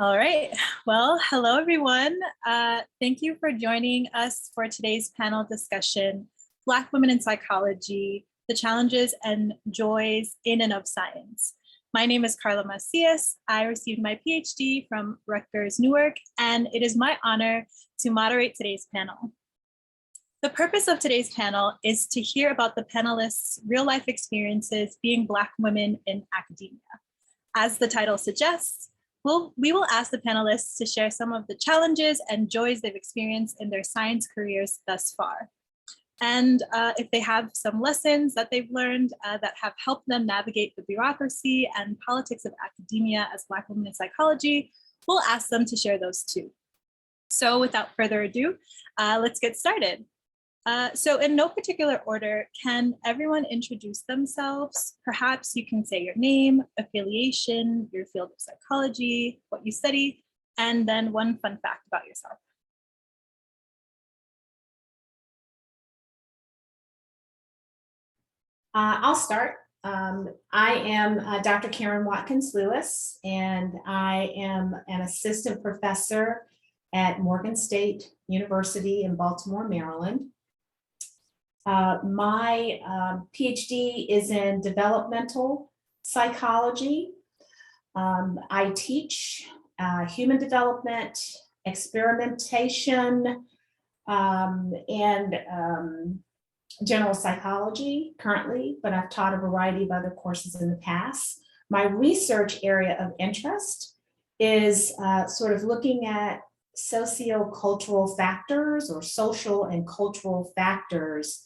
All right. Well, hello, everyone. Thank you for joining us for today's panel discussion, Black Women in Psychology, the Challenges and Joys in and of Science. My name is Carla Macias. I received my PhD from Rutgers, Newark, and it is my honor to moderate today's panel. The purpose of today's panel is to hear about the panelists' real-life experiences being Black women in academia. As the title suggests, we will ask the panelists to share some of the challenges and joys they've experienced in their science careers thus far. And if they have some lessons that they've learned that have helped them navigate the bureaucracy and politics of academia as Black women in psychology, we'll ask them to share those too. So without further ado, let's get started. So in no particular order, can everyone introduce themselves? Perhaps you can say your name, affiliation, your field of psychology, what you study, and then one fun fact about yourself. I'll start. I am Dr. Karen Watkins-Lewis, and I am an assistant professor at Morgan State University in Baltimore, Maryland. My PhD is in developmental psychology. I teach human development, experimentation, and general psychology currently, but I've taught a variety of other courses in the past. My research area of interest is sort of looking at socio-cultural factors or social and cultural factors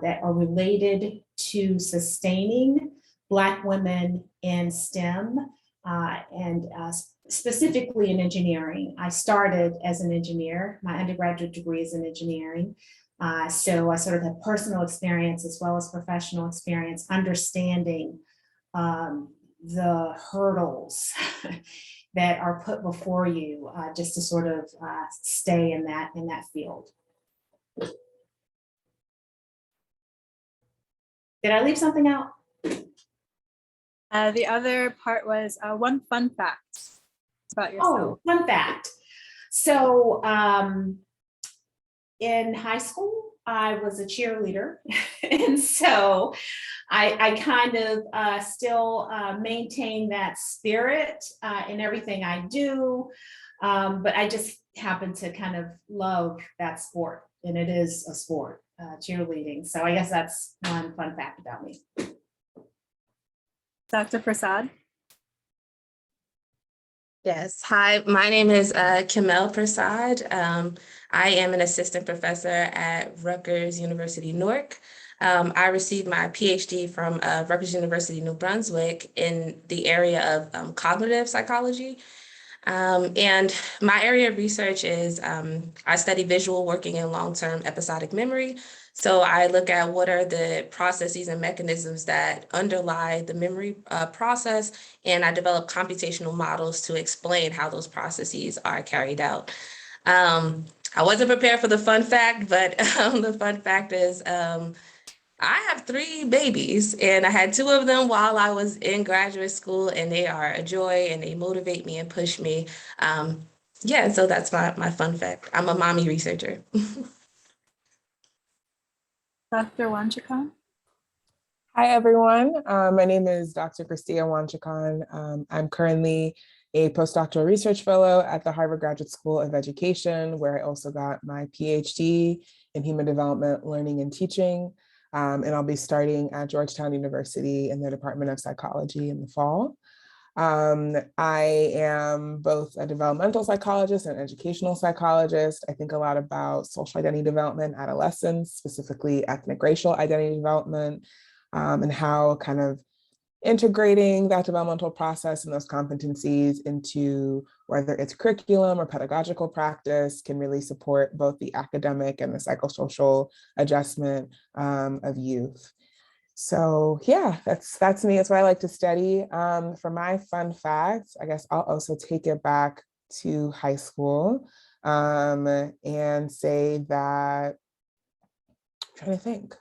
that are related to sustaining Black women in STEM and specifically in engineering. I started as an engineer. My undergraduate degree is in engineering. So I sort of have personal experience as well as professional experience understanding the hurdles that are put before you just to sort of stay in that field. Did I leave something out? The other part was one fun fact about yourself. Oh, fun fact. So in high school, I was a cheerleader. And so I kind of still maintain that spirit in everything I do. But I just happen to kind of love that sport. And it is a sport, cheerleading. So I guess that's one fun fact about me. Dr. Persaud. Yes, hi, my name is Kimele Persaud. I am an assistant professor at Rutgers University, Newark. I received my PhD from Rutgers University, New Brunswick in the area of cognitive psychology. And my area of research is I study visual working in long-term episodic memory. So I look at what are the processes and mechanisms that underlie the memory process, and I develop computational models to explain how those processes are carried out. I wasn't prepared for the fun fact, but the fun fact is I have 3 babies, and I had 2 of them while I was in graduate school, and they are a joy and they motivate me and push me. Yeah, so that's my fun fact. I'm a mommy researcher. Dr. Wantchekon. Hi, everyone. My name is Dr. Kristia Wantchekon. I'm currently a postdoctoral research fellow at the Harvard Graduate School of Education, where I also got my PhD in human development, learning, and teaching. And I'll be starting at Georgetown University in the Department of Psychology in the fall. I am both a developmental psychologist and educational psychologist. I think a lot about social identity development, adolescence, specifically ethnic racial identity development, and how kind of integrating that developmental process and those competencies into whether it's curriculum or pedagogical practice can really support both the academic and the psychosocial adjustment of youth. So yeah, that's me. That's what I like to study. For my fun facts, I guess I'll also take it back to high school and say that, I'm trying to think.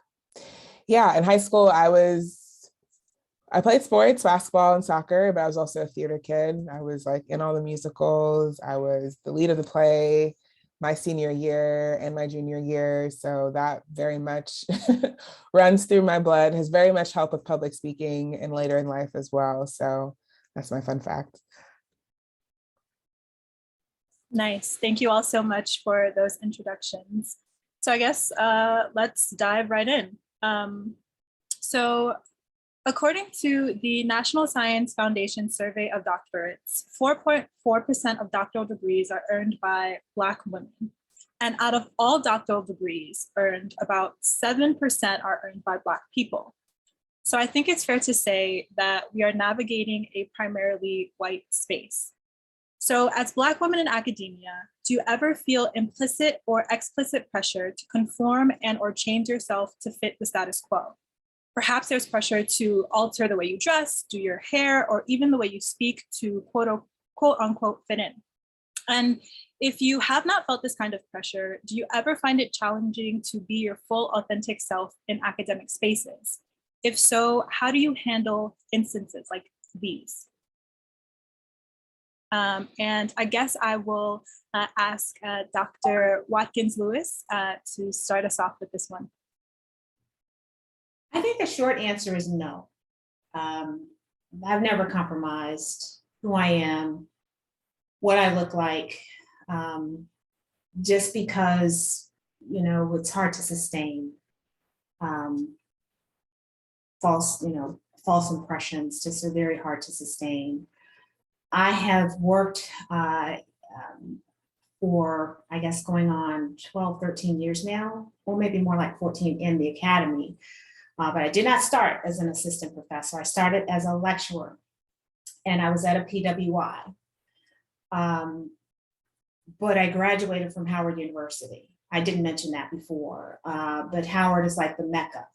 Yeah, in high school, I was I played sports, basketball and soccer, but I was also a theater kid. I was like in all the musicals. I was the lead of the play my senior year and my junior year. So that very much runs through my blood, has very much helped with public speaking and later in life as well. So that's my fun fact. Nice. Thank you all so much for those introductions. So I guess let's dive right in. So according to the National Science Foundation survey of doctorates, 4.4% of doctoral degrees are earned by Black women. And out of all doctoral degrees earned, about 7% are earned by Black people. So I think it's fair to say that we are navigating a primarily white space. So as Black women in academia, do you ever feel implicit or explicit pressure to conform and or change yourself to fit the status quo? Perhaps there's pressure to alter the way you dress, do your hair, or even the way you speak to quote unquote fit in. And if you have not felt this kind of pressure, do you ever find it challenging to be your full authentic self in academic spaces? If so, how do you handle instances like these? And I guess I will ask Dr. Watkins-Lewis to start us off with this one. I think the short answer is no. I've never compromised who I am, what I look like, just because, it's hard to sustain false impressions, just are very hard to sustain. I have worked for, I guess, going on 12, 13 years now, or maybe more like 14 in the academy. But I did not start as an assistant professor. I started as a lecturer, and I was at a PWI. But I graduated from Howard University. I didn't mention that before, but Howard is like the mecca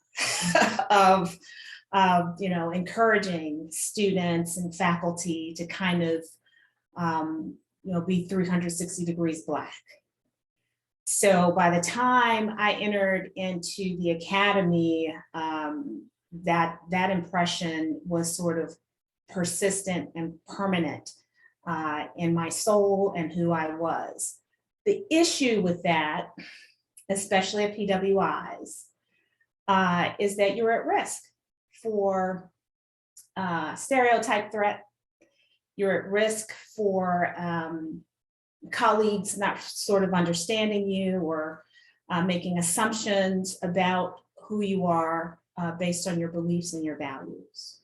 of encouraging students and faculty to kind of, be 360 degrees Black. So by the time I entered into the academy, that impression was sort of persistent and permanent in my soul and who I was. The issue with that, especially at PWIs, is that you're at risk for stereotype threat. You're at risk for colleagues not sort of understanding you or making assumptions about who you are based on your beliefs and your values.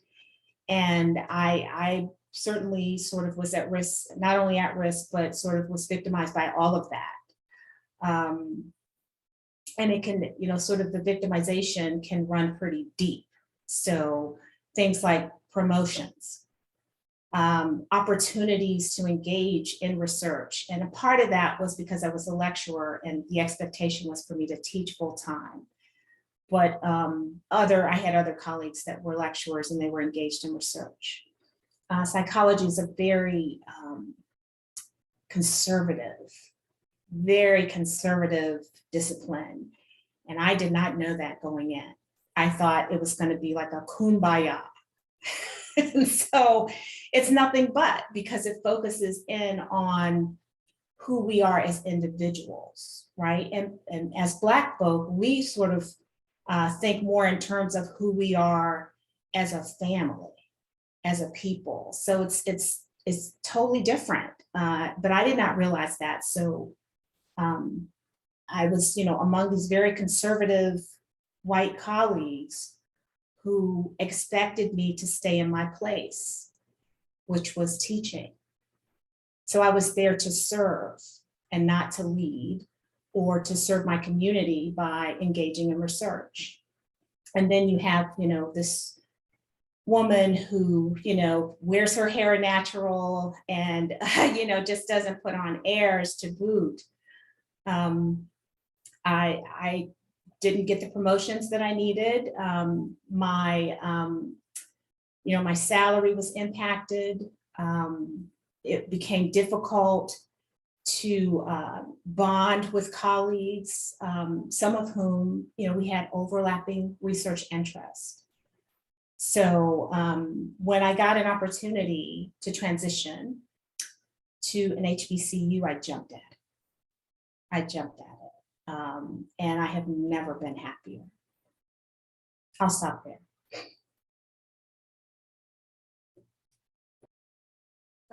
And I certainly sort of was at risk, not only at risk, but sort of was victimized by all of that. And it can, sort of the victimization can run pretty deep. So things like promotions, opportunities to engage in research. And a part of that was because I was a lecturer and the expectation was for me to teach full time. But I had other colleagues that were lecturers and they were engaged in research. Psychology is a very very conservative discipline. And I did not know that going in. I thought it was going to be like a kumbaya. And so it's nothing but, because it focuses in on who we are as individuals, right? And as Black folk, we sort of think more in terms of who we are as a family, as a people. So it's totally different, but I did not realize that. So I was, among these very conservative white colleagues who expected me to stay in my place, which was teaching. So I was there to serve and not to lead, or to serve my community by engaging in research. And then you have, this woman who, wears her hair natural and, just doesn't put on airs to boot. I didn't get the promotions that I needed. My salary was impacted. It became difficult to bond with colleagues, some of whom, we had overlapping research interests. So when I got an opportunity to transition to an HBCU, I jumped at it. And I have never been happier. I'll stop there.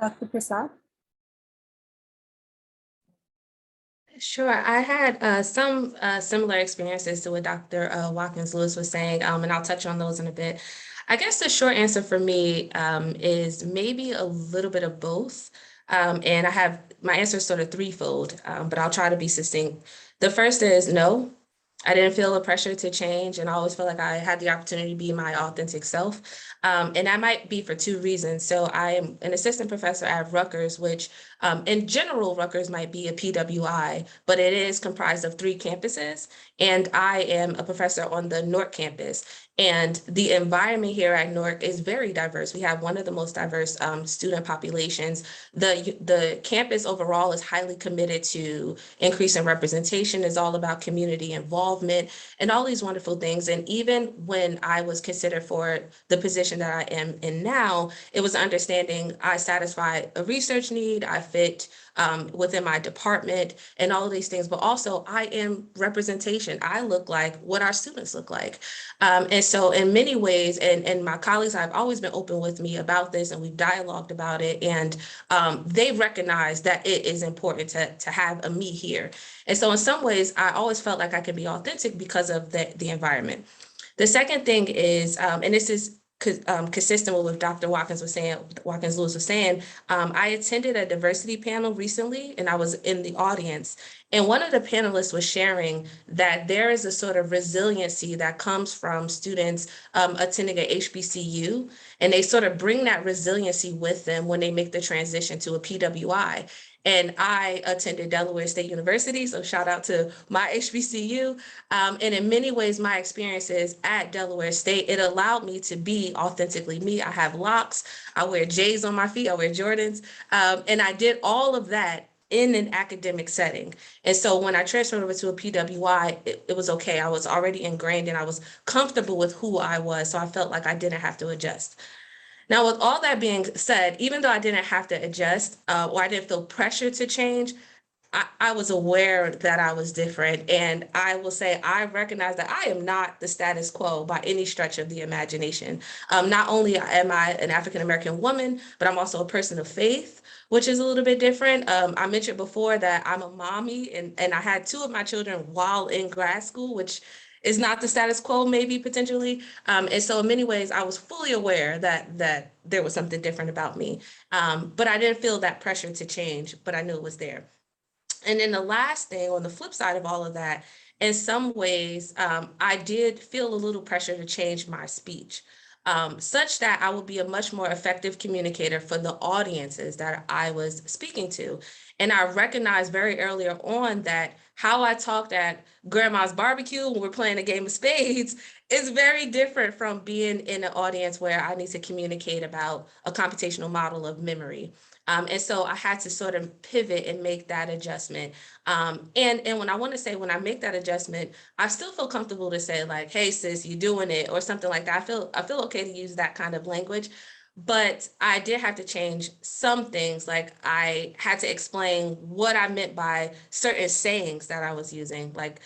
Dr. Persaud? Sure, I had some similar experiences to what Dr. Watkins-Lewis was saying, and I'll touch on those in a bit. I guess the short answer for me is maybe a little bit of both. And I have my answer is sort of threefold, but I'll try to be succinct. The first is no. I didn't feel the pressure to change, and I always felt like I had the opportunity to be my authentic self. And that might be for two reasons. So I am an assistant professor at Rutgers, which in general, Rutgers might be a PWI, but it is comprised of 3 campuses. And I am a professor on the Newark campus. And the environment here at Newark is very diverse. We have one of the most diverse student populations. The campus overall is highly committed to increasing representation, is all about community involvement and all these wonderful things. And even when I was considered for the position that I am in now, it was understanding I satisfy a research need, I fit within my department and all of these things, but also I am representation. I look like what our students look like. And so in many ways, and my colleagues have always been open with me about this, and we've dialogued about it, and they recognize that it is important to have a me here. And so in some ways, I always felt like I could be authentic because of the environment. The second thing is, and this is consistent with what Dr. Watkins-Lewis was saying, I attended a diversity panel recently, and I was in the audience. And one of the panelists was sharing that there is a sort of resiliency that comes from students attending a HBCU, and they sort of bring that resiliency with them when they make the transition to a PWI. And I attended Delaware State University, so shout out to my HBCU. And in many ways, my experiences at Delaware State, it allowed me to be authentically me. I have locks, I wear J's on my feet, I wear Jordans, and I did all of that in an academic setting. And so when I transferred over to a PWI, it was okay. I was already ingrained and I was comfortable with who I was, so I felt like I didn't have to adjust. Now, with all that being said, even though I didn't have to adjust or I didn't feel pressure to change, I was aware that I was different. And I will say, I recognize that I am not the status quo by any stretch of the imagination. Not only am I an African-American woman, but I'm also a person of faith, which is a little bit different. I mentioned before that I'm a mommy, and I had 2 of my children while in grad school, which is not the status quo, maybe potentially. And so in many ways, I was fully aware that there was something different about me. But I didn't feel that pressure to change, but I knew it was there. And then the last thing on the flip side of all of that, in some ways, I did feel a little pressure to change my speech, such that I would be a much more effective communicator for the audiences that I was speaking to. And I recognized very earlier on that how I talked at grandma's barbecue when we're playing a game of spades is very different from being in an audience where I need to communicate about a computational model of memory. And so I had to sort of pivot and make that adjustment. And when I want to say, when I make that adjustment, I still feel comfortable to say like, hey, sis, you doing it, or something like that. I feel okay to use that kind of language. But I did have to change some things. Like I had to explain what I meant by certain sayings that I was using, like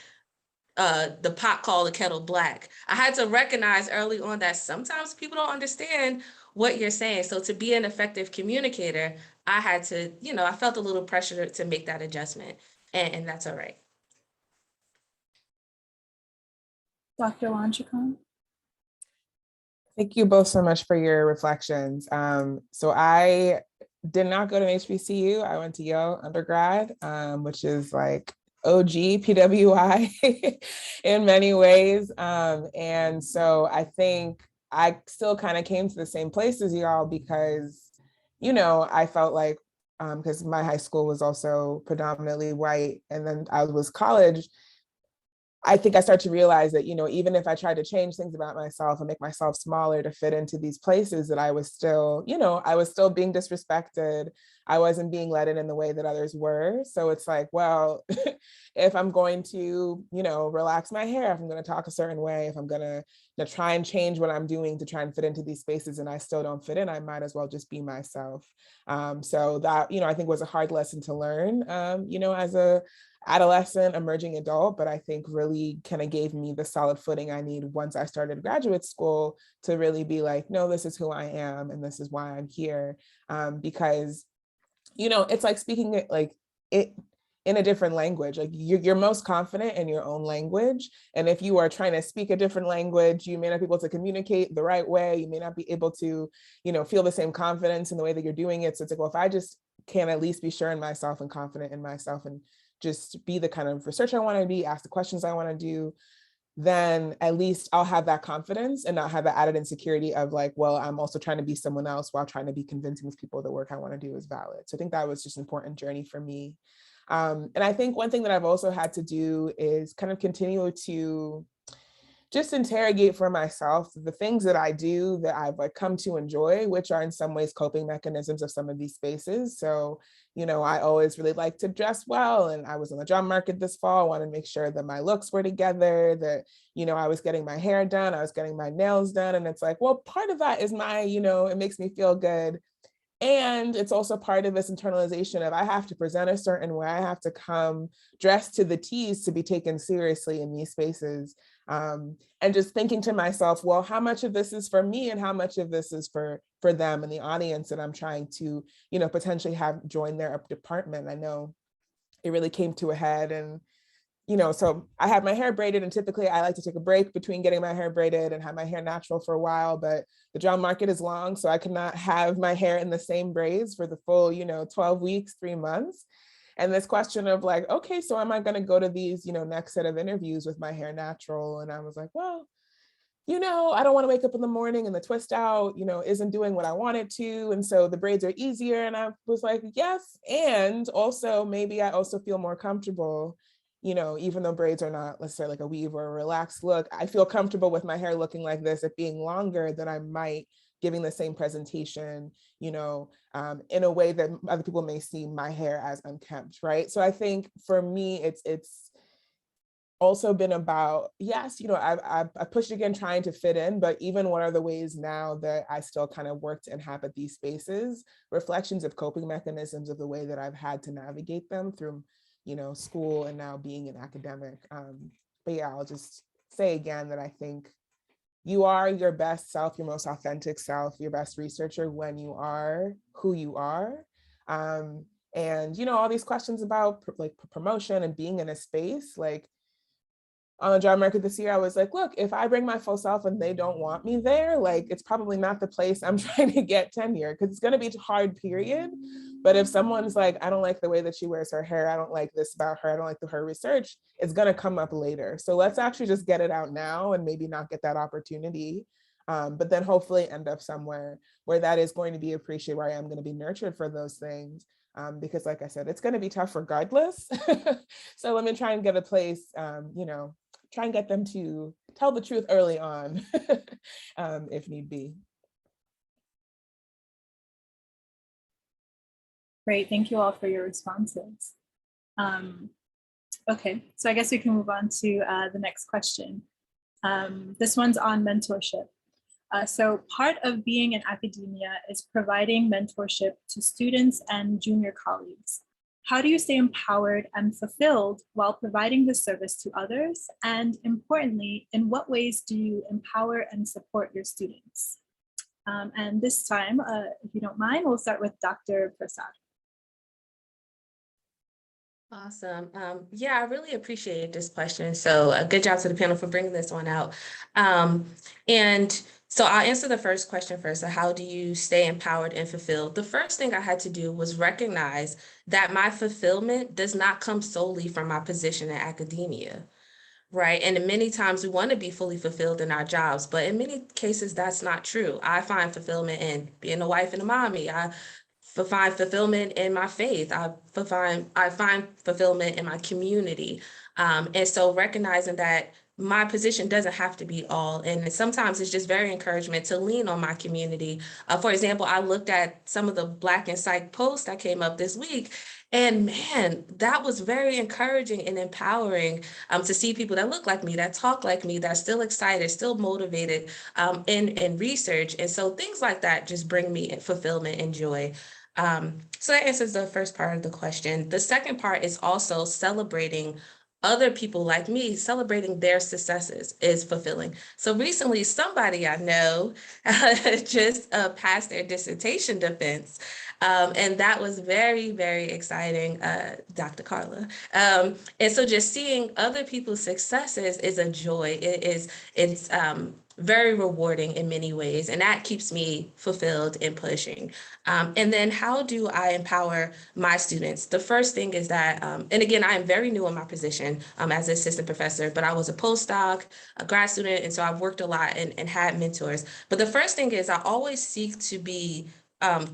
the pot called the kettle black. I had to recognize early on that sometimes people don't understand what you're saying. So to be an effective communicator, I had to, I felt a little pressure to make that adjustment, and that's all right. Dr. Wantchekon? Thank you both so much for your reflections. So I did not go to an HBCU. I went to Yale undergrad, which is like OG PWI in many ways. And so I think I still kind of came to the same place as y'all because, I felt like, because my high school was also predominantly white, and then I was college, I think I start to realize that, even if I tried to change things about myself and make myself smaller to fit into these places, that I was still, I was still being disrespected. I wasn't being let in the way that others were. So it's like, well, if I'm going to, relax my hair, if I'm going to talk a certain way, if I'm going to try and change what I'm doing to try and fit into these spaces and I still don't fit in, I might as well just be myself. So that, I think was a hard lesson to learn, as a adolescent, emerging adult, but I think really kind of gave me the solid footing I need once I started graduate school to really be like, no, this is who I am and this is why I'm here. Because, it's like speaking it like it in a different language. Like you're most confident in your own language. And if you are trying to speak a different language, you may not be able to communicate the right way. You may not be able to, feel the same confidence in the way that you're doing it. So it's like, well, if I just can at least be sure in myself and confident in myself and just be the kind of researcher I want to be, ask the questions I want to do, then at least I'll have that confidence and not have the added insecurity of like, well, I'm also trying to be someone else while trying to be convincing these people the work I want to do is valid. So I think that was just an important journey for me. And I think one thing that I've also had to do is kind of continue to just interrogate for myself the things that I do that I've come to enjoy, which are in some ways coping mechanisms of some of these spaces. So, I always really like to dress well, and I was on the job market this fall. I wanted to make sure that my looks were together, that, I was getting my hair done, I was getting my nails done. And it's like, well, part of that is my, it makes me feel good. And it's also part of this internalization of I have to present a certain way. I have to come dressed to the T's to be taken seriously in these spaces. And just thinking to myself, well, how much of this is for me and how much of this is for them and the audience that I'm trying to, potentially have join their department. I know it really came to a head and so I had my hair braided, and typically I like to take a break between getting my hair braided and have my hair natural for a while, but the job market is long, so I could not have my hair in the same braids for the full, 12 weeks, 3 months. And this question of like, okay, so am I going to go to these, next set of interviews with my hair natural? And I was like, well, I don't want to wake up in the morning and the twist out, isn't doing what I wanted to. And so the braids are easier. And I was like, yes. And also maybe I also feel more comfortable, even though braids are not, let's say like a weave or a relaxed look, I feel comfortable with my hair looking like this, it being longer than I might giving the same presentation, in a way that other people may see my hair as unkempt, right? So I think for me, it's also been about, yes, I've pushed again trying to fit in, but even what are the ways now that I still kind of work to inhabit these spaces, reflections of coping mechanisms of the way that I've had to navigate them through school and now being an academic. But yeah, I'll just say again that I think you are your best self, your most authentic self, your best researcher when you are who you are. And all these questions about like promotion and being in a space, like on the job market this year, I was like, look, if I bring my full self and they don't want me there, like it's probably not the place I'm trying to get tenure, because it's going to be a hard period. But if someone's like, I don't like the way that she wears her hair, I don't like this about her, I don't like her research, it's going to come up later. So let's actually just get it out now and maybe not get that opportunity. But then hopefully end up somewhere where that is going to be appreciated, where I am going to be nurtured for those things. Because like I said, it's going to be tough regardless. So let me try and get a place, try and get them to tell the truth early on, if need be. Great, thank you all for your responses. Okay, so I guess we can move on to the next question. This one's on mentorship. So part of being in academia is providing mentorship to students and junior colleagues. How do you stay empowered and fulfilled while providing this service to others? And importantly, in what ways do you empower and support your students? And this time, if you don't mind, we'll start with Dr. Persaud. Awesome. Yeah, I really appreciate this question. So good job to the panel for bringing this one out. And so I'll answer the first question first. So how do you stay empowered and fulfilled? The first thing I had to do was recognize that my fulfillment does not come solely from my position in academia, right? And many times we want to be fully fulfilled in our jobs, but in many cases that's not true. I find fulfillment in being a wife and a mommy. I find fulfillment in my faith. I find fulfillment in my community. And so recognizing that my position doesn't have to be all, and sometimes it's just very encouragement to lean on my community. For example, I looked at some of the Black in Psych posts that came up this week, and man, that was very encouraging and empowering to see people that look like me, that talk like me, that are still excited, still motivated in research. And so things like that just bring me fulfillment and joy. So that answers the first part of the question. The second part is also celebrating other people like me, celebrating their successes is fulfilling. So recently, somebody I know just passed their dissertation defense. And that was very, very exciting, Dr. Carla. And so just seeing other people's successes is a joy. It's very rewarding in many ways, and that keeps me fulfilled and pushing. And then how do I empower my students? The first thing is that, and again, I am very new in my position as an assistant professor, but I was a postdoc, a grad student, and so I've worked a lot and had mentors. But the first thing is I always seek to be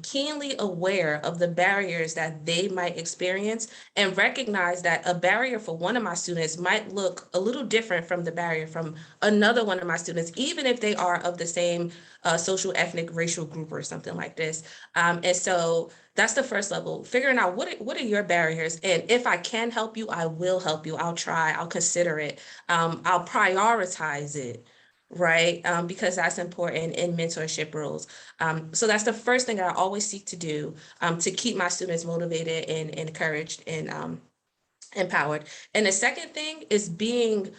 keenly aware of the barriers that they might experience and recognize that a barrier for one of my students might look a little different from the barrier from another one of my students, even if they are of the same social, ethnic, racial group or something like this. And so that's the first level, figuring out what are your barriers. And if I can help you, I will help you. I'll try, I'll consider it. I'll prioritize it, right? Because that's important in mentorship roles. So that's the first thing I always seek to do to keep my students motivated and encouraged and empowered. And the second thing is being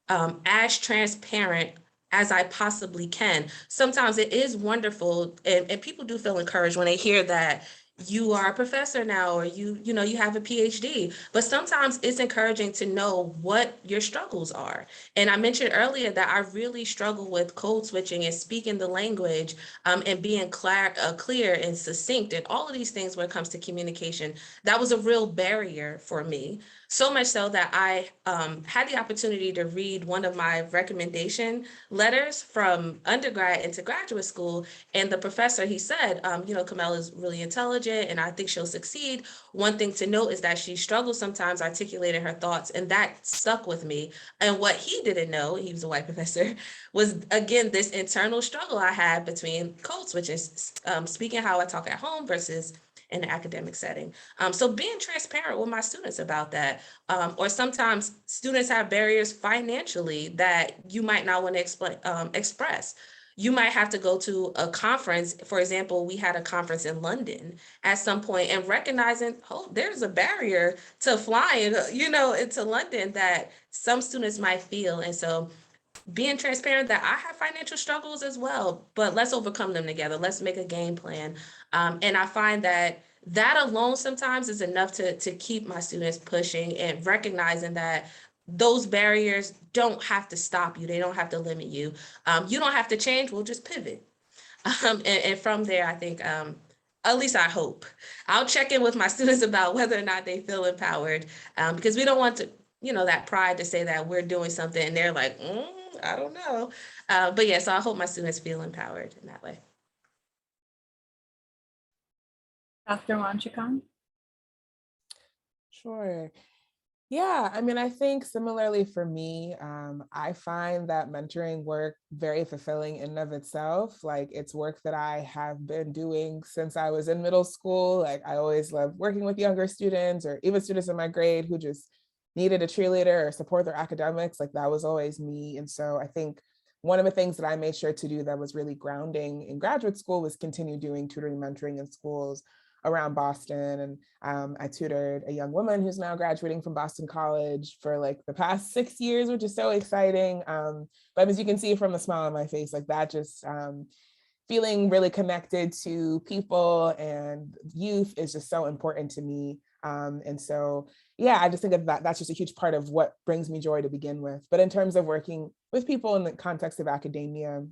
as transparent as I possibly can. Sometimes it is wonderful, and people do feel encouraged when they hear that you are a professor now, or you know, you have a PhD, but sometimes it's encouraging to know what your struggles are. And I mentioned earlier that I really struggle with code switching and speaking the language and being clear and succinct and all of these things when it comes to communication. That was a real barrier for me. So much so that I had the opportunity to read one of my recommendation letters from undergrad into graduate school. And the professor, he said, you know, Kimele is really intelligent and I think she'll succeed. One thing to note is that she struggles sometimes articulating her thoughts, and that stuck with me. And what he didn't know, he was a white professor, was again, this internal struggle I had between code switching, speaking how I talk at home versus in an academic setting. So being transparent with my students about that, or sometimes students have barriers financially that you might not want to express. You might have to go to a conference. For example, we had a conference in London at some point, and recognizing, oh, there's a barrier to flying, you know, into London that some students might feel. And so being transparent that I have financial struggles as well, but let's overcome them together. Let's make a game plan. And I find that alone sometimes is enough to keep my students pushing and recognizing that those barriers don't have to stop you. They don't have to limit you. You don't have to change. We'll just pivot. And from there, I think, at least I hope, I'll check in with my students about whether or not they feel empowered, because we don't want to, you know, that pride to say that we're doing something and they're like, I don't know. But yeah, so I hope my students feel empowered in that way. Dr. Wantchekon? Sure. Yeah, I mean, I think similarly for me, I find that mentoring work very fulfilling in and of itself. Like, it's work that I have been doing since I was in middle school. Like, I always loved working with younger students or even students in my grade who just needed a cheerleader or support their academics. Like, that was always me. And so I think one of the things that I made sure to do that was really grounding in graduate school was continue doing tutoring, mentoring in schools around Boston. And I tutored a young woman who's now graduating from Boston College for like the past 6 years, which is so exciting. But as you can see from the smile on my face, like that just feeling really connected to people and youth is just so important to me. And so, yeah, I just think of that's just a huge part of what brings me joy to begin with. But in terms of working with people in the context of academia,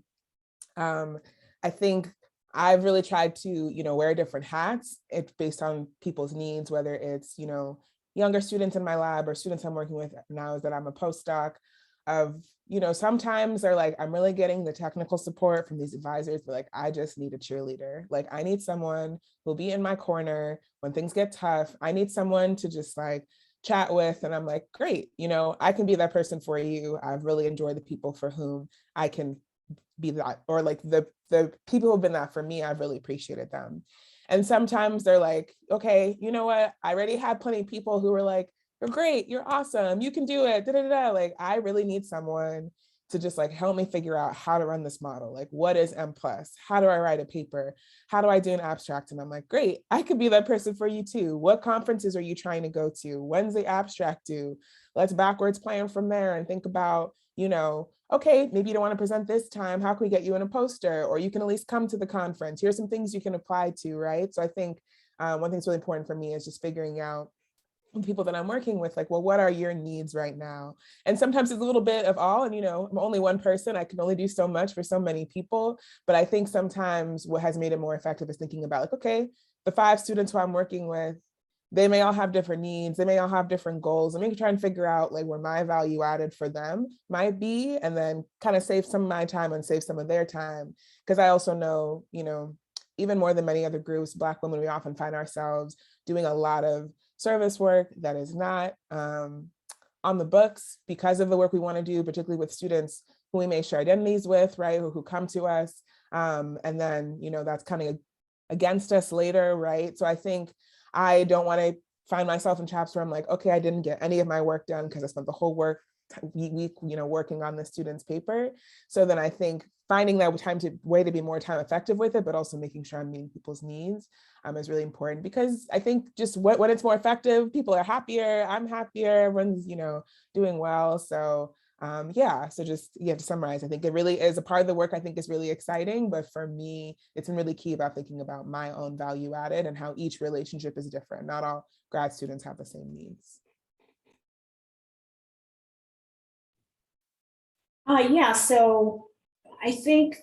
I think I've really tried to, you know, wear different hats. It's based on people's needs, whether it's, you know, younger students in my lab or students I'm working with now that I'm a postdoc of, you know, sometimes they're like, I'm really getting the technical support from these advisors, but like, I just need a cheerleader. Like, I need someone who'll be in my corner when things get tough. I need someone to just like chat with, and I'm like, great, I can be that person for you. I've really enjoyed the people for whom I can be that, or like the people who've been that for me, I've really appreciated them. And sometimes they're like, okay, you know what? I already had plenty of people who were like, you're great, you're awesome, you can do it, da, da, da. Like, I really need someone to just like help me figure out how to run this model. Like, what is M+? How do I write a paper? How do I do an abstract? And I'm like, great, I could be that person for you too. What conferences are you trying to go to? When's the abstract due? Let's backwards plan from there and think about, okay, maybe you don't want to present this time. How can we get you in a poster? Or you can at least come to the conference. Here's some things you can apply to, right? So I think one thing that's really important for me is just figuring out people that I'm working with, like, well, what are your needs right now? And sometimes it's a little bit of all, and I'm only one person, I can only do so much for so many people. But I think sometimes what has made it more effective is thinking about like, okay, the 5 students who I'm working with, they may all have different needs, they may all have different goals. I'm going to try and figure out like where my value added for them might be, and then kind of save some of my time and save some of their time. Because I also know, even more than many other groups, Black women, we often find ourselves doing a lot of service work that is not on the books because of the work we want to do, particularly with students who we may share identities with, right, who come to us. And then, that's kind of against us later, right? So I think I don't want to find myself in chapters where I'm like, okay, I didn't get any of my work done because I spent the whole week, working on the student's paper. So then I think finding that way to be more time effective with it, but also making sure I'm meeting people's needs is really important, because I think just when it's more effective, people are happier, I'm happier, everyone's, doing well. So so just, to summarize, I think it really is a part of the work I think is really exciting, but for me, it's been really key about thinking about my own value added and how each relationship is different. Not all grad students have the same needs. So I think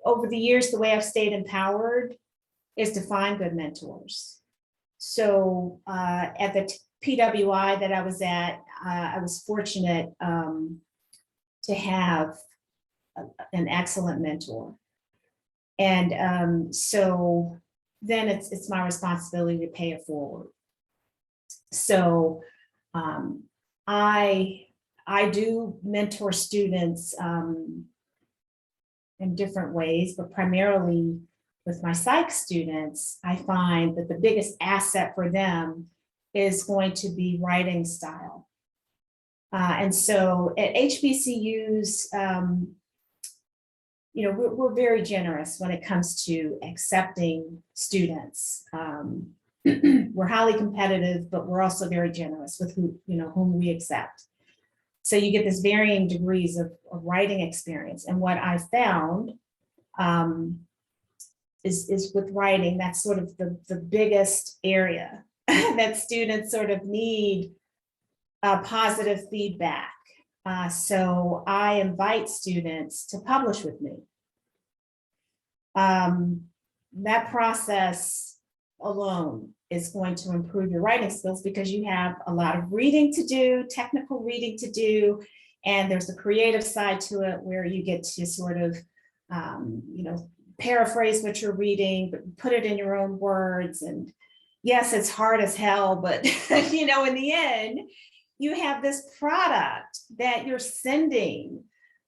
over the years, the way I've stayed empowered is to find good mentors. So at the PWI that I was at, I was fortunate to have an excellent mentor. And so then it's my responsibility to pay it forward. So I do mentor students in different ways, but primarily with my psych students, I find that the biggest asset for them is going to be writing style. And so at HBCUs, we're very generous when it comes to accepting students. We're highly competitive, but we're also very generous with whom we accept. So you get this varying degrees of writing experience. And what I found is with writing, that's sort of the biggest area that students sort of need positive feedback. So I invite students to publish with me. That process alone is going to improve your writing skills, because you have a lot of reading to do, technical reading to do, and there's a creative side to it where you get to sort of, paraphrase what you're reading, but put it in your own words. And yes, it's hard as hell, but in the end, you have this product that you're sending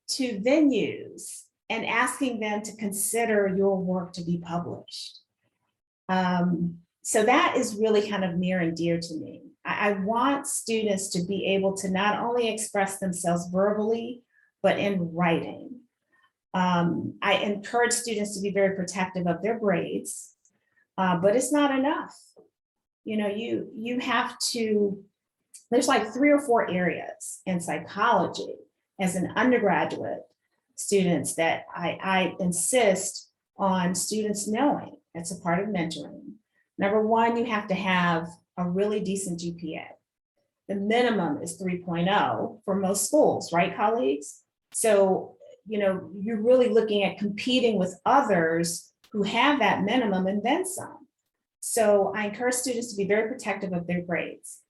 to venues and asking them to consider your work to be published. So that is really kind of near and dear to me. I want students to be able to not only express themselves verbally, but in writing. I encourage students to be very protective of their grades, but it's not enough. You have to, there's like 3 or 4 areas in psychology as an undergraduate students that I insist on students knowing. It's a part of mentoring. Number 1, you have to have a really decent GPA. The minimum is 3.0 for most schools, right, colleagues? So, you're really looking at competing with others who have that minimum and then some. So I encourage students to be very protective of their grades.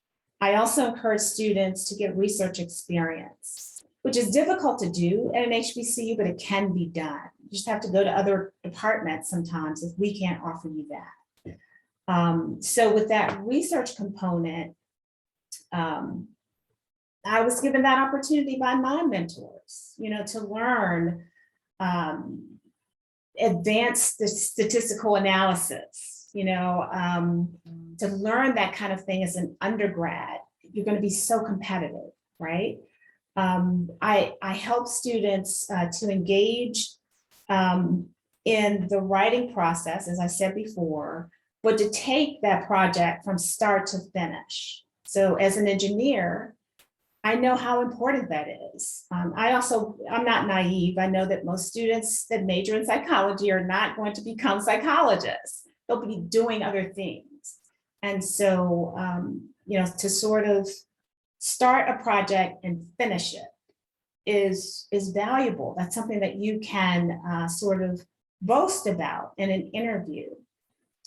I also encourage students to get research experience, which is difficult to do at an HBCU, but it can be done. You just have to go to other departments sometimes if we can't offer you that. So with that research component, I was given that opportunity by my mentors, to learn advanced statistical analysis, to learn that kind of thing as an undergrad. You're going to be so competitive, right? I help students to engage in the writing process, as I said before, but to take that project from start to finish. So as an engineer, I know how important that is. I'm not naive. I know that most students that major in psychology are not going to become psychologists. They'll be doing other things. And so, to sort of start a project and finish it is valuable. That's something that you can sort of boast about in an interview.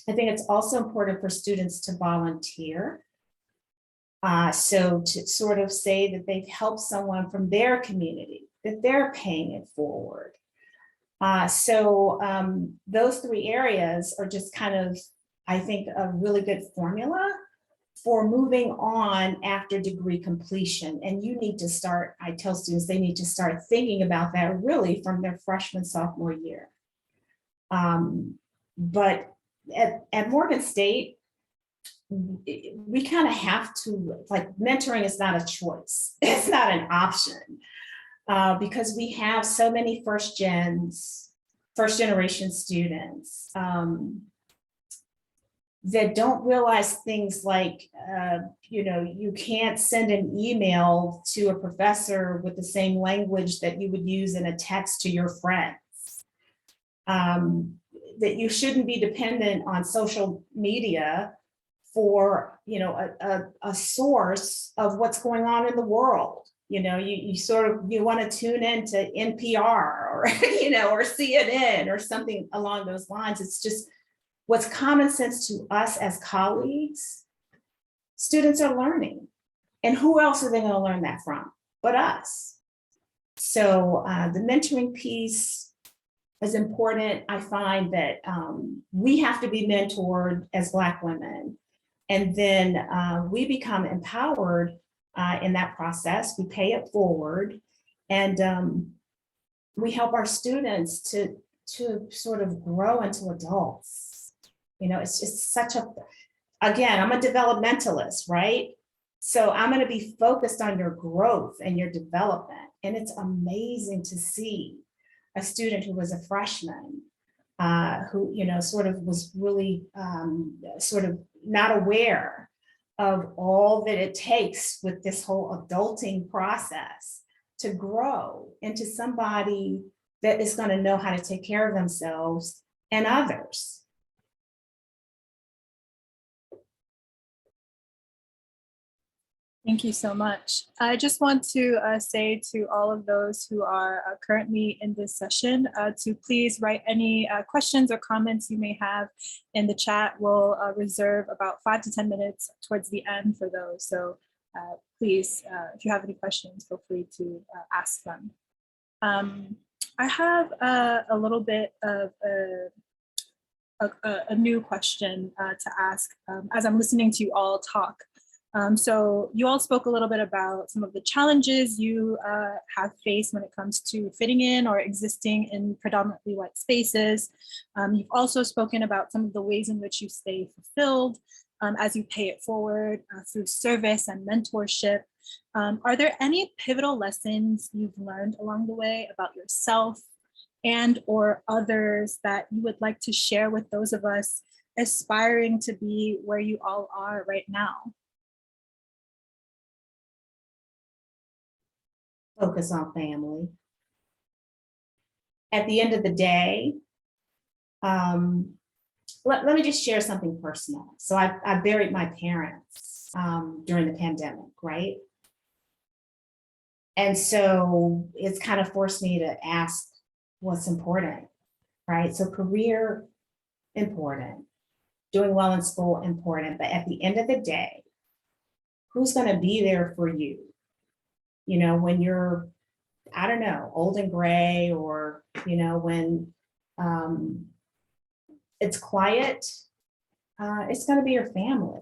I think it's also important for students to volunteer. So to sort of say that they've helped someone from their community, that they're paying it forward. Those three areas are just kind of, I think, a really good formula for moving on after degree completion. And you need to start, I tell students, they need to start thinking about that really from their freshman, sophomore year. But at Morgan State, we kind of have to, mentoring is not a choice. It's not an option because we have so many first generation students that don't realize things like, you can't send an email to a professor with the same language that you would use in a text to your friends. That you shouldn't be dependent on social media for a source of what's going on in the world. You want to tune into NPR or or CNN or something along those lines. It's just what's common sense to us as colleagues. Students are learning, and who else are they going to learn that from but us? So the mentoring piece is important. I find that we have to be mentored as Black women. And then we become empowered in that process. We pay it forward, and we help our students to sort of grow into adults. It's just again, I'm a developmentalist, right? So I'm going to be focused on your growth and your development. And it's amazing to see a student who was a freshman who, sort of was really sort of not aware of all that it takes with this whole adulting process to grow into somebody that is going to know how to take care of themselves and others. Thank you so much. I just want to say to all of those who are currently in this session to please write any questions or comments you may have in the chat. We'll reserve about 5 to 10 minutes towards the end for those. So please, if you have any questions, feel free to ask them. I have a little bit of a new question to ask as I'm listening to you all talk. So you all spoke a little bit about some of the challenges you have faced when it comes to fitting in or existing in predominantly white spaces. You've also spoken about some of the ways in which you stay fulfilled as you pay it forward through service and mentorship. Are there any pivotal lessons you've learned along the way about yourself and or others that you would like to share with those of us aspiring to be where you all are right now? Focus on family. At the end of the day, let me just share something personal. So I buried my parents during the pandemic, right? And so it's kind of forced me to ask what's important, right? So career, important. Doing well in school, important. But at the end of the day, who's going to be there for you? When you're, I don't know, old and gray, or, when it's quiet, it's going to be your family.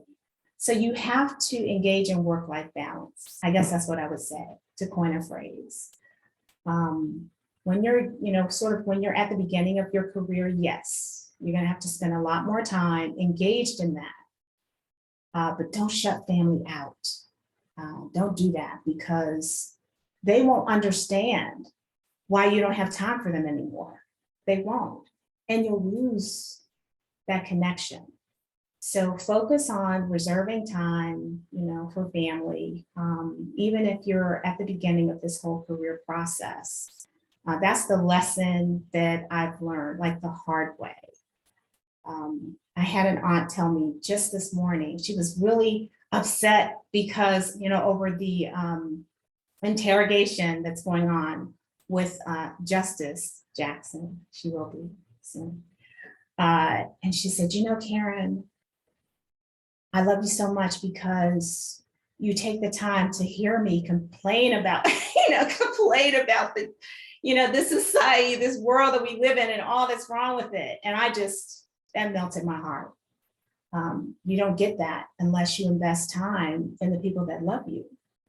So you have to engage in work-life balance. I guess that's what I would say, to coin a phrase. When you're, sort of when you're at the beginning of your career, yes, you're gonna have to spend a lot more time engaged in that. But don't shut family out. Don't do that, because they won't understand why you don't have time for them anymore. They won't, and you'll lose that connection. So focus on reserving time, for family, even if you're at the beginning of this whole career process. That's the lesson that I've learned, like the hard way. I had an aunt tell me just this morning, she was really upset because, over the interrogation that's going on with Justice Jackson. She will be soon. And she said, Karen, I love you so much because you take the time to hear me complain about, this society, this world that we live in and all that's wrong with it. And that melted my heart. You don't get that unless you invest time in the people that love you,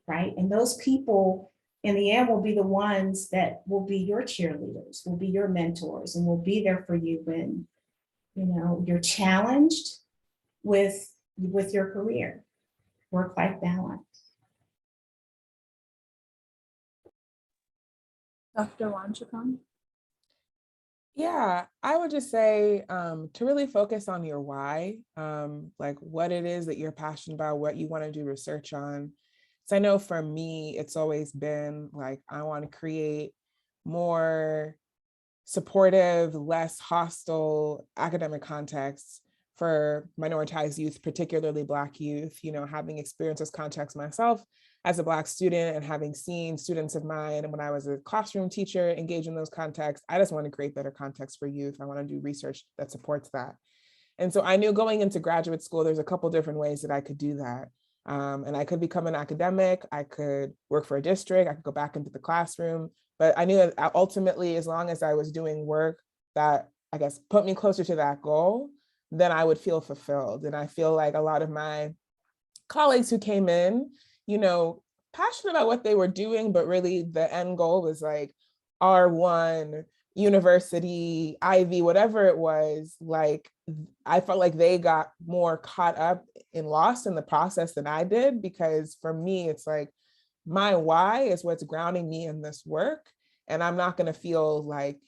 right? And those people in the end will be the ones that will be your cheerleaders, will be your mentors, and will be there for you when, you're challenged with your career. Work-life balance. Dr. Wantchekon? Yeah, I would just say to really focus on your why, like what it is that you're passionate about, what you want to do research on. So I know for me, it's always been like, I want to create more supportive, less hostile academic contexts for minoritized youth, particularly Black youth, having experienced those contexts myself as a Black student and having seen students of mine when I was a classroom teacher engage in those contexts. I just want to create better context for youth. I want to do research that supports that. And so I knew going into graduate school, there's a couple different ways that I could do that. And I could become an academic, I could work for a district, I could go back into the classroom. But I knew that ultimately, as long as I was doing work that I guess put me closer to that goal, then I would feel fulfilled. And I feel like a lot of my colleagues who came in, passionate about what they were doing, but really the end goal was like R1, university, Ivy, whatever it was, like I felt like they got more caught up and lost in the process than I did, because for me, it's like my why is what's grounding me in this work. And I'm not going to feel like,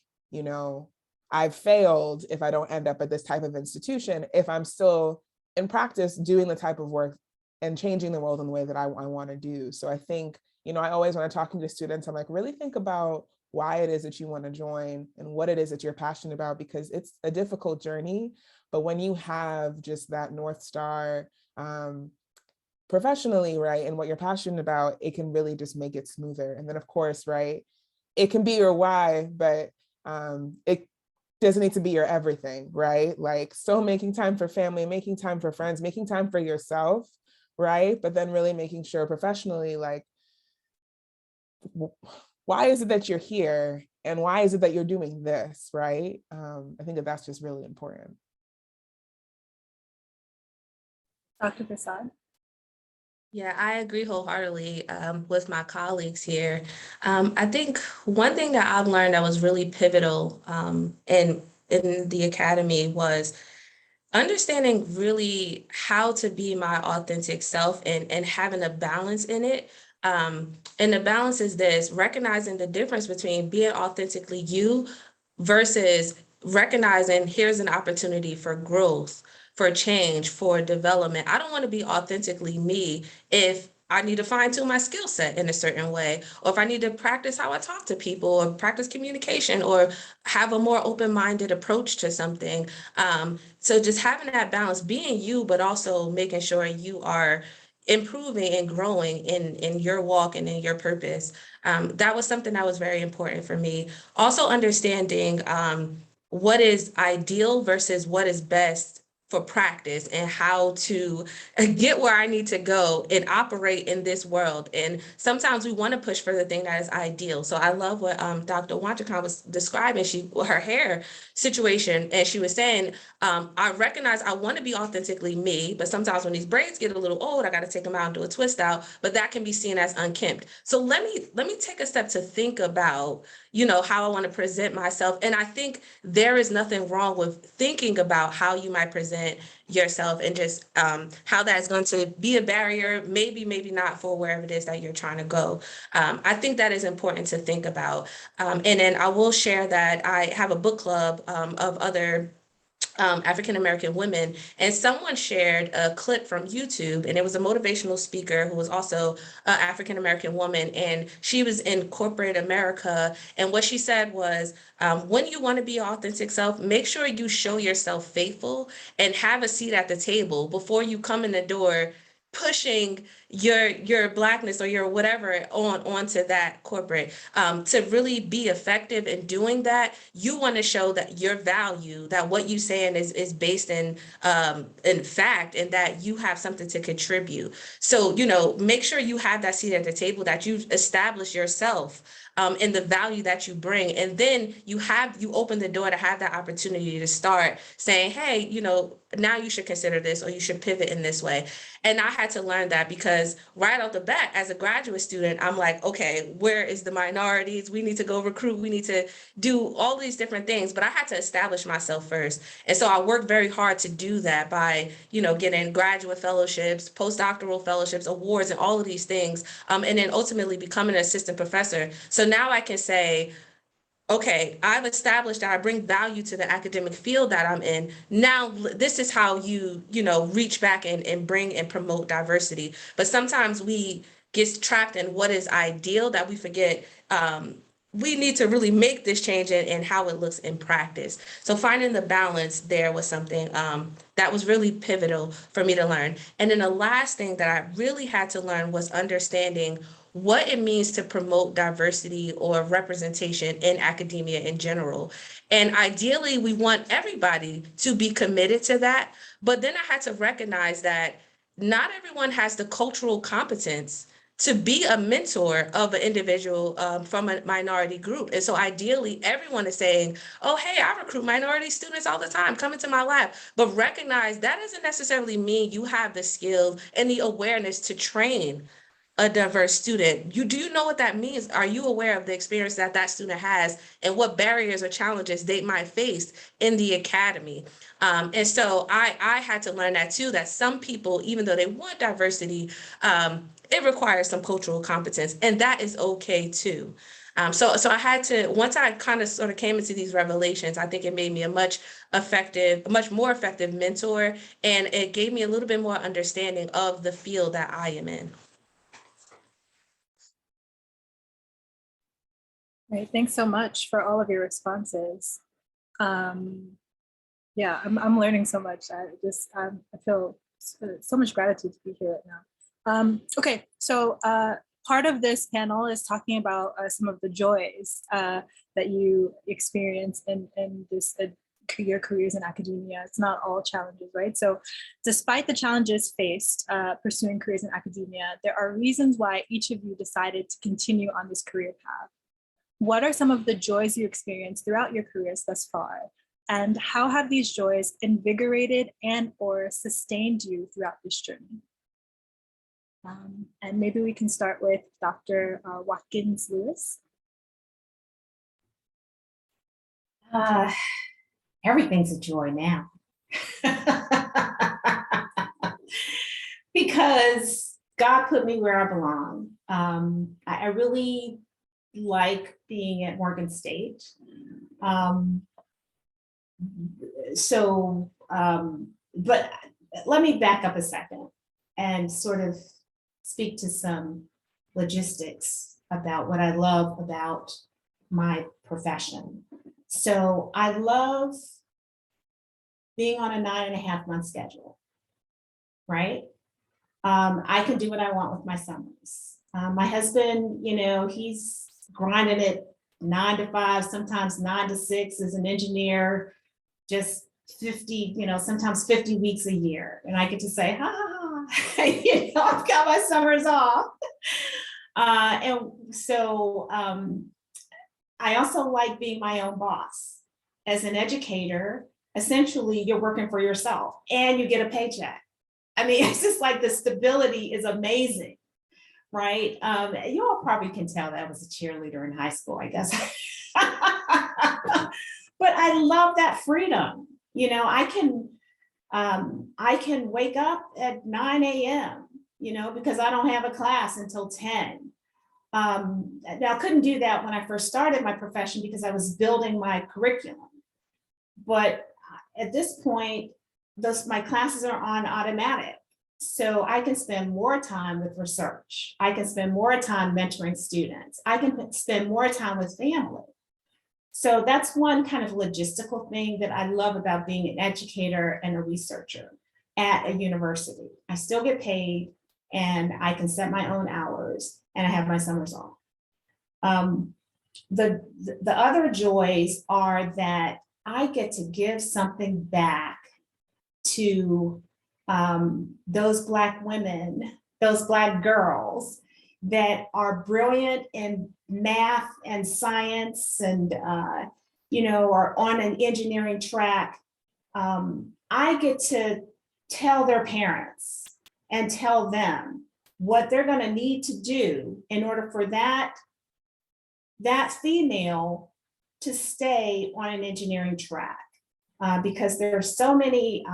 I've failed if I don't end up at this type of institution, if I'm still in practice doing the type of work and changing the world in the way that I want to do. So I think, I always, when I'm talking to students, I'm like, really think about why it is that you want to join and what it is that you're passionate about, because it's a difficult journey. But when you have just that North Star professionally, right, and what you're passionate about, it can really just make it smoother. And then of course, right, it can be your why, but it doesn't need to be your everything, right? Like still making time for family, making time for friends, making time for yourself, right? But then really making sure professionally, like, why is it that you're here? And why is it that you're doing this, right? I think that that's just really important. Dr. Persaud? Yeah, I agree wholeheartedly with my colleagues here. I think one thing that I've learned that was really pivotal in the academy was understanding really how to be my authentic self and having a balance in it. And the balance is this: recognizing the difference between being authentically you versus recognizing here's an opportunity for growth, for change, for development. I don't want to be authentically me if I need to fine tune my skill set in a certain way, or if I need to practice how I talk to people, or practice communication, or have a more open-minded approach to something. So just having that balance, being you, but also making sure you are improving and growing in your walk and in your purpose. That was something that was very important for me. Also understanding what is ideal versus what is best for practice and how to get where I need to go and operate in this world. And sometimes we want to push for the thing that is ideal. So I love what Dr. Wantchekon was describing, her hair situation, and she was saying, I recognize I want to be authentically me, but sometimes when these braids get a little old, I got to take them out and do a twist out, but that can be seen as unkempt. So let me take a step to think about, you know, how I want to present myself. And I think there is nothing wrong with thinking about how you might present yourself and just how that's going to be a barrier, maybe not, for wherever it is that you're trying to go. I think that is important to think about. And then I will share that I have a book club of other African-American women, and someone shared a clip from YouTube, and it was a motivational speaker who was also an African-American woman, and she was in corporate America, and what she said was, when you want to be your authentic self, make sure you show yourself faithful and have a seat at the table before you come in the door pushing your Blackness or your whatever onto that corporate. To really be effective in doing that, you want to show that your value, that what you saying is based in fact, and that you have something to contribute. So, you know, make sure you have that seat at the table, that you've established yourself and the value that you bring. And then you open the door to have that opportunity to start saying, hey, you know, now you should consider this, or you should pivot in this way. And I had to learn that, because right off the bat, as a graduate student, I'm like, okay, where is the minorities? We need to go recruit. We need to do all these different things. But I had to establish myself first. And so I worked very hard to do that by, you know, getting graduate fellowships, postdoctoral fellowships, awards, and all of these things. And then ultimately becoming an assistant professor. So now I can say, okay, I've established that I bring value to the academic field that I'm in. Now, this is how you know, reach back and bring and promote diversity. But sometimes we get trapped in what is ideal, that we forget we need to really make this change in how it looks in practice. So finding the balance there was something that was really pivotal for me to learn. And then the last thing that I really had to learn was understanding what it means to promote diversity or representation in academia in general. And ideally, we want everybody to be committed to that. But then I had to recognize that not everyone has the cultural competence to be a mentor of an individual from a minority group. And so ideally, everyone is saying, oh, hey, I recruit minority students all the time, come into my lab. But recognize that doesn't necessarily mean you have the skills and the awareness to train a diverse student. Do you know what that means? Are you aware of the experience that that student has and what barriers or challenges they might face in the academy? And so I had to learn that too, that some people, even though they want diversity, it requires some cultural competence, and that is okay too. So I had to, once I kind of sort of came into these revelations, I think it made me a much more effective mentor, and it gave me a little bit more understanding of the field that I am in. Right. Thanks so much for all of your responses. Yeah, I'm learning so much. I feel so much gratitude to be here right now. Okay, so part of this panel is talking about some of the joys that you experience in this your careers in academia. It's not all challenges, right? So despite the challenges faced pursuing careers in academia, there are reasons why each of you decided to continue on this career path. What are some of the joys you experienced throughout your careers thus far? And how have these joys invigorated and/or sustained you throughout this journey? And maybe we can start with Dr. Watkins-Lewis. Everything's a joy now. Because God put me where I belong. I really like being at Morgan State. But let me back up a second and sort of speak to some logistics about what I love about my profession. So I love being on a 9.5-month schedule, right? I can do what I want with my summers. My husband, you know, he's grinding it 9 to 5, sometimes 9 to 6 as an engineer, just 50, sometimes 50 weeks a year. And I get to say, ha, ha, ha. I've got my summers off. And so I also like being my own boss. As an educator, essentially you're working for yourself and you get a paycheck. I mean, it's just like the stability is amazing, right? You all probably can tell that I was a cheerleader in high school, I guess. But I love that freedom. I can wake up at 9 a.m., because I don't have a class until 10. Now I couldn't do that when I first started my profession because I was building my curriculum. But at this point, my classes are on automatic. So I can spend more time with research. I can spend more time mentoring students. I can spend more time with family. So that's one kind of logistical thing that I love about being an educator and a researcher at a university. I still get paid and I can set my own hours and I have my summers off. The other joys are that I get to give something back to those Black women, those Black girls that are brilliant in math and science and, are on an engineering track. I get to tell their parents and tell them what they're going to need to do in order for that female to stay on an engineering track. Because there are so many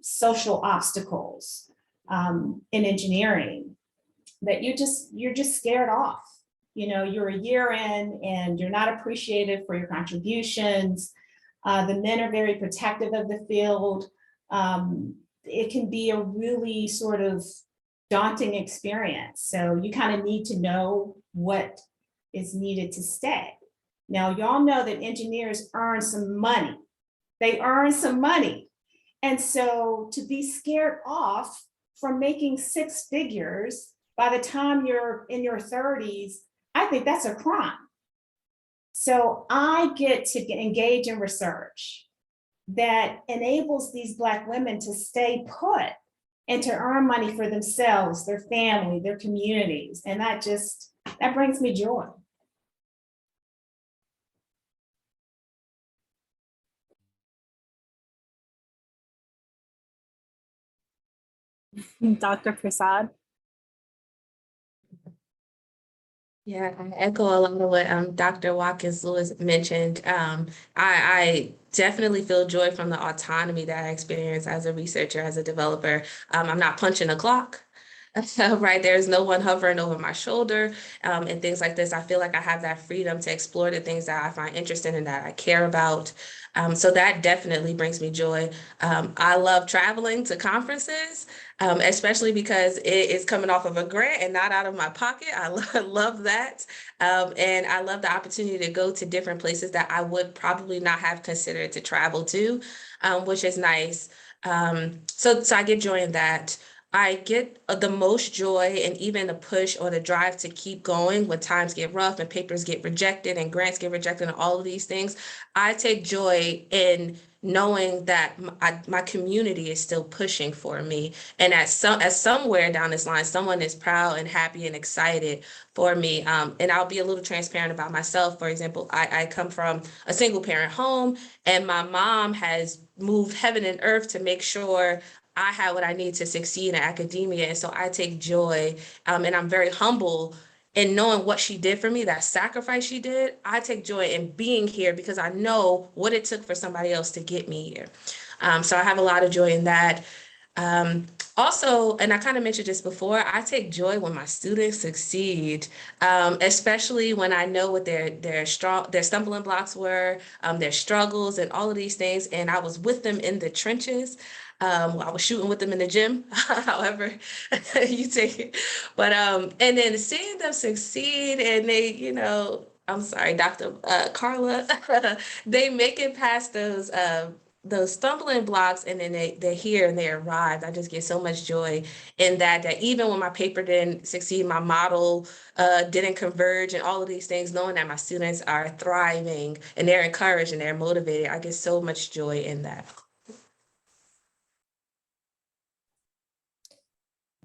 social obstacles in engineering that you're just scared off. You're a year in and you're not appreciated for your contributions. The men are very protective of the field. It can be a really sort of daunting experience. So you kind of need to know what is needed to stay. Now, y'all know that engineers earn some money. They earn some money. And so to be scared off from making six figures by the time you're in your 30s, I think that's a crime. So I get to engage in research that enables these Black women to stay put and to earn money for themselves, their family, their communities. And that brings me joy. Dr. Persaud. Yeah, I echo a lot of what Dr. Watkins-Lewis mentioned. I definitely feel joy from the autonomy that I experience as a researcher, as a developer. I'm not punching a clock. Right, there's no one hovering over my shoulder and things like this. I feel like I have that freedom to explore the things that I find interesting and that I care about. So that definitely brings me joy. I love traveling to conferences, especially because it is coming off of a grant and not out of my pocket. I love that. And I love the opportunity to go to different places that I would probably not have considered to travel to, which is nice. So I get joy in that. I get the most joy and even the push or the drive to keep going when times get rough and papers get rejected and grants get rejected and all of these things. I take joy in knowing that my community is still pushing for me. And at somewhere down this line, someone is proud and happy and excited for me. And I'll be a little transparent about myself. For example, I come from a single parent home and my mom has moved heaven and earth to make sure I have what I need to succeed in academia. And so I take joy and I'm very humble in knowing what she did for me, that sacrifice she did. I take joy in being here because I know what it took for somebody else to get me here. So I have a lot of joy in that. Also, and I kind of mentioned this before, I take joy when my students succeed, especially when I know what their stumbling blocks were, their struggles and all of these things. And I was with them in the trenches. I was shooting with them in the gym, however you take it. But and then seeing them succeed and they, I'm sorry, Dr. Carla, they make it past those stumbling blocks and then they're here and they arrived. I just get so much joy in that even when my paper didn't succeed, my model didn't converge and all of these things, knowing that my students are thriving and they're encouraged and they're motivated, I get so much joy in that.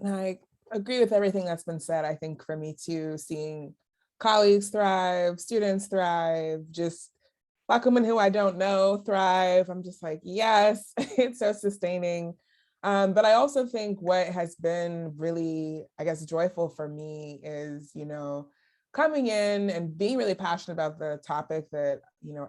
And I agree with everything that's been said. I think for me too, seeing colleagues thrive, students thrive, just Black women who I don't know thrive. I'm just like, yes, it's so sustaining. But I also think what has been really, I guess, joyful for me is, coming in and being really passionate about the topic that,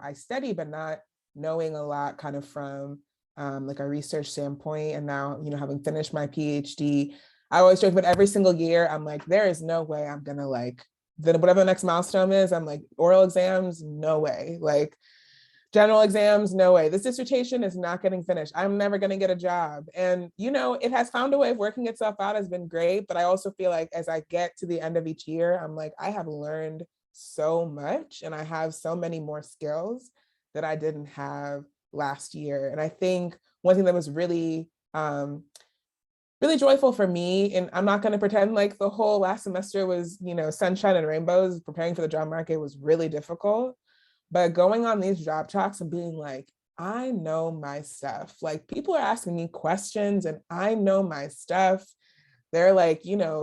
I study, but not knowing a lot kind of from like a research standpoint. And now, having finished my PhD, I always joke, but every single year I'm like, there is no way I'm gonna whatever the next milestone is, I'm like, oral exams, no way. Like general exams, no way. This dissertation is not getting finished. I'm never gonna get a job. And it has found a way of working itself out, has been great. But I also feel like as I get to the end of each year, I'm like, I have learned so much and I have so many more skills that I didn't have last year. And I think one thing that was really really joyful for me, and I'm not going to pretend like the whole last semester was, sunshine and rainbows. Preparing for the job market was really difficult, but going on these job talks and being like, I know my stuff. Like people are asking me questions and I know my stuff. They're like,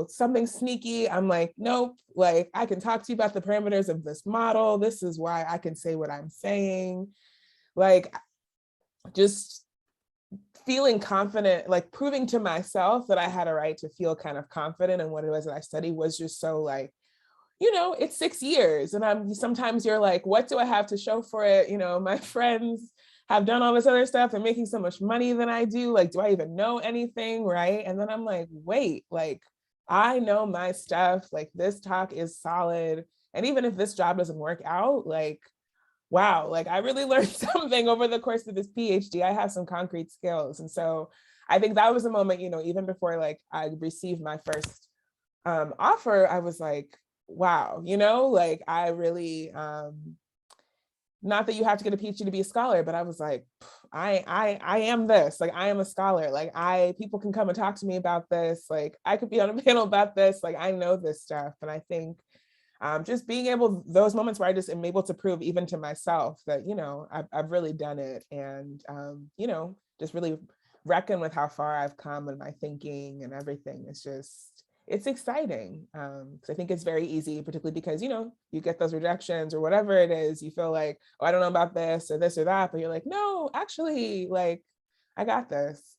something sneaky. I'm like, nope, like I can talk to you about the parameters of this model. This is why I can say what I'm saying. Like just feeling confident, like proving to myself that I had a right to feel kind of confident in what it was that I studied was just so like, it's 6 years. And sometimes you're like, what do I have to show for it? My friends have done all this other stuff and making so much money than I do. Like, do I even know anything? Right. And then I'm like, wait, like, I know my stuff. Like this talk is solid. And even if this job doesn't work out, like, wow, like I really learned something over the course of this PhD. I have some concrete skills. And so I think that was a moment, even before like I received my first offer, I was like, wow, like I really, not that you have to get a PhD to be a scholar, but I was like, I am this, like I am a scholar. Like people can come and talk to me about this. Like I could be on a panel about this. Like I know this stuff. And I think just being able, those moments where I just am able to prove even to myself that, I've really done it and, just really reckon with how far I've come in my thinking and everything. It's exciting. Because I think it's very easy, particularly because, you get those rejections or whatever it is, you feel like, oh, I don't know about this or that, but you're like, no, actually, like, I got this.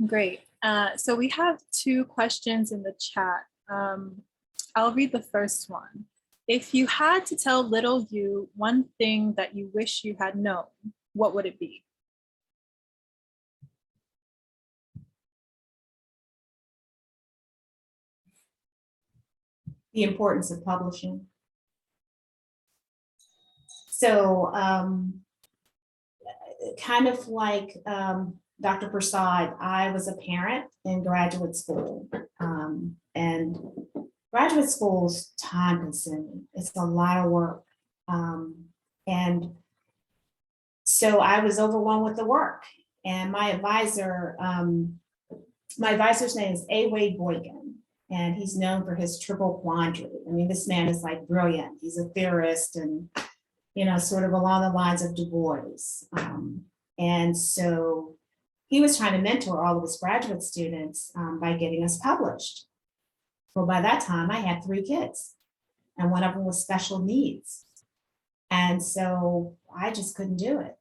Great. So we have 2 questions in the chat. I'll read the first one. If you had to tell little you one thing that you wish you had known, what would it be? The importance of publishing. So kind of like Dr. Persaud, I was a parent in graduate school, and graduate school is time consuming. It's a lot of work. And so I was overwhelmed with the work, and my advisor's name is A. Wade Boykin, and he's known for his triple quandary. I mean, this man is like brilliant. He's a theorist and, sort of along the lines of Du Bois. And so he was trying to mentor all of his graduate students by getting us published. Well, by that time I had 3 kids and one of them was special needs. And so I just couldn't do it.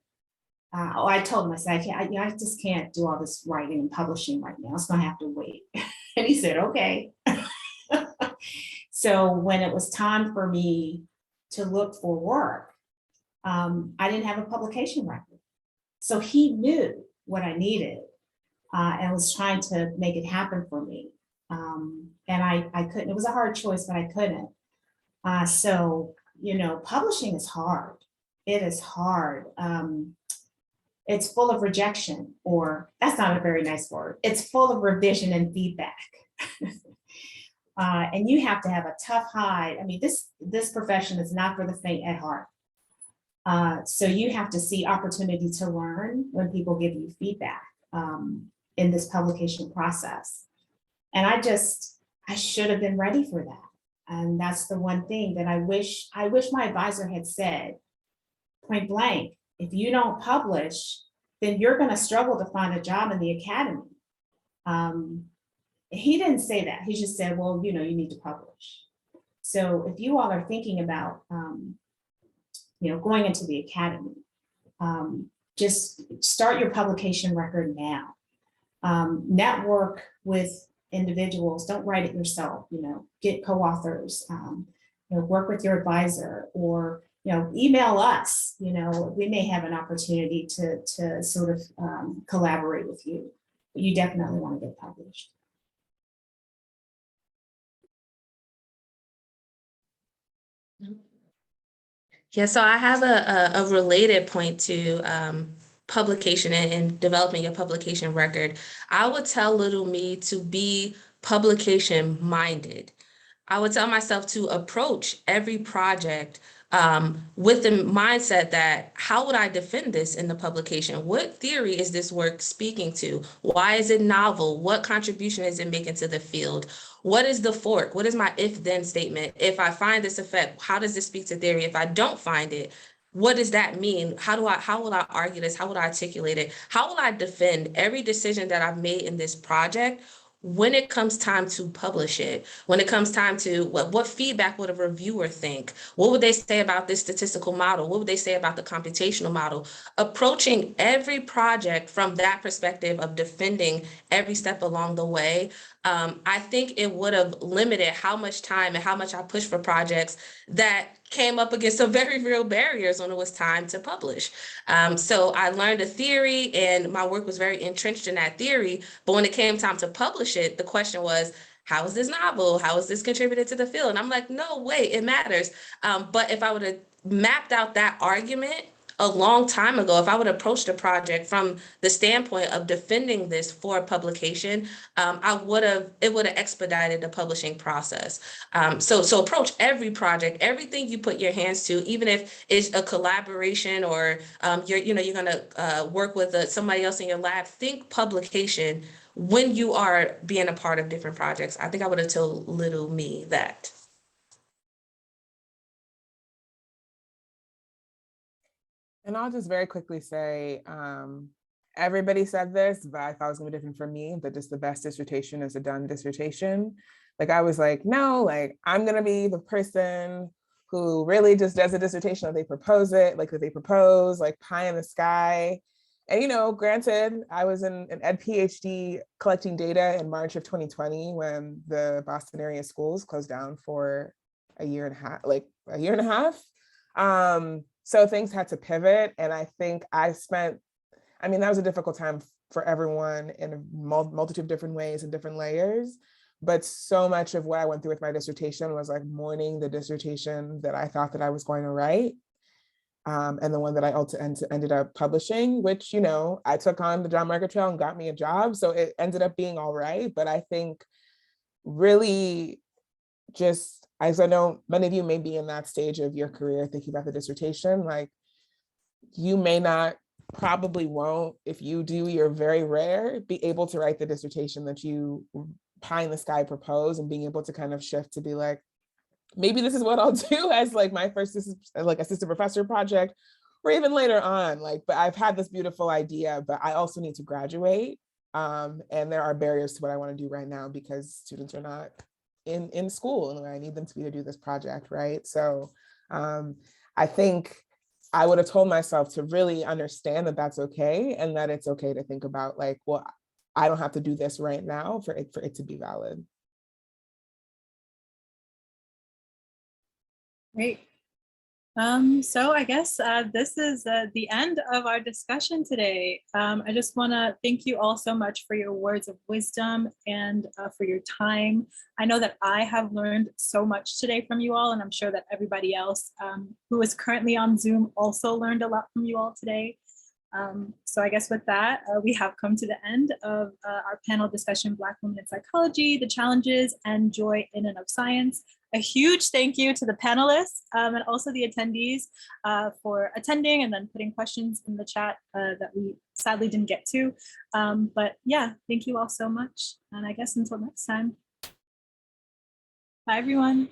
I told him, I said, I just can't do all this writing and publishing right now. It's gonna have to wait. And he said, okay. So when it was time for me to look for work, I didn't have a publication record. So he knew what I needed and was trying to make it happen for me. And I couldn't, it was a hard choice, but I couldn't. So, publishing is hard. It is hard. It's full of rejection, or that's not a very nice word. It's full of revision and feedback. And you have to have a tough hide. I mean, this profession is not for the faint at heart. So you have to see opportunity to learn when people give you feedback in this publication process. And I should have been ready for that. And that's the one thing that I wish my advisor had said, point blank, if you don't publish, then you're going to struggle to find a job in the academy. He didn't say that. He just said, well, you need to publish. So if you all are thinking about, going into the academy, just start your publication record now. Network with individuals. Don't write it yourself. Get co-authors. Work with your advisor, or email us. We may have an opportunity to sort of collaborate with you. But you definitely want to get published. Yeah, so I have a related point to publication and developing a publication record. I would tell little me to be publication minded. I would tell myself to approach every project with the mindset that, how would I defend this in the publication? What theory is this work speaking to? Why is it novel? What contribution is it making to the field? What is the fork? What is my if-then statement? If I find this effect, how does this speak to theory? If I don't find it, what does that mean? How will I argue this? How will I articulate it? How will I defend every decision that I've made in this project when it comes time to publish it? When it comes time to what feedback would a reviewer think? What would they say about this statistical model? What would they say about the computational model? Approaching every project from that perspective of defending every step along the way, I think it would have limited how much time and how much I pushed for projects that came up against some very real barriers when it was time to publish. So I learned a theory and my work was very entrenched in that theory. But when it came time to publish it, the question was, how is this novel? How is this contributed to the field? And I'm like, no, wait, it matters. But if I would have mapped out that argument a long time ago, if I would approach the project from the standpoint of defending this for publication, it would have expedited the publishing process. So approach every project, everything you put your hands to, even if it's a collaboration or you're gonna work with somebody else in your lab. Think publication when you are being a part of different projects. I think I would have told little me that. And I'll just very quickly say, everybody said this, but I thought it was gonna be different for me, that just the best dissertation is a done dissertation. Like I was like, no, like I'm gonna be the person who really just does a dissertation that they propose it, like that they propose, like pie in the sky. And granted, I was in an ed PhD collecting data in March of 2020 when the Boston area schools closed down for a year and a half. So things had to pivot. And I think that was a difficult time for everyone in a multitude of different ways and different layers. But so much of what I went through with my dissertation was like mourning the dissertation that I thought that I was going to write. And the one that I ended up publishing, which, I took on the job market trail and got me a job. So it ended up being all right. But I think really just, as I know many of you may be in that stage of your career thinking about the dissertation, like you may not, probably won't, if you do, you're very rare, be able to write the dissertation that you pie in the sky propose, and being able to kind of shift to be like, maybe this is what I'll do as like my first assistant professor project, or even later on, but I've had this beautiful idea, but I also need to graduate. And there are barriers to what I want to do right now because students are not in school and I need them to be to do this project, right? So I think I would have told myself to really understand that that's okay, and that it's okay to think about like, well, I don't have to do this right now for it to be valid. Great. So I guess this is the end of our discussion today. I just want to thank you all so much for your words of wisdom and for your time. I know that I have learned so much today from you all, and I'm sure that everybody else who is currently on Zoom also learned a lot from you all today. So I guess with that, we have come to the end of our panel discussion, Black Women in Psychology, the Challenges and Joy in and of Science. A huge thank you to the panelists and also the attendees for attending and then putting questions in the chat that we sadly didn't get to. But yeah, thank you all so much. And I guess until next time. Bye, everyone.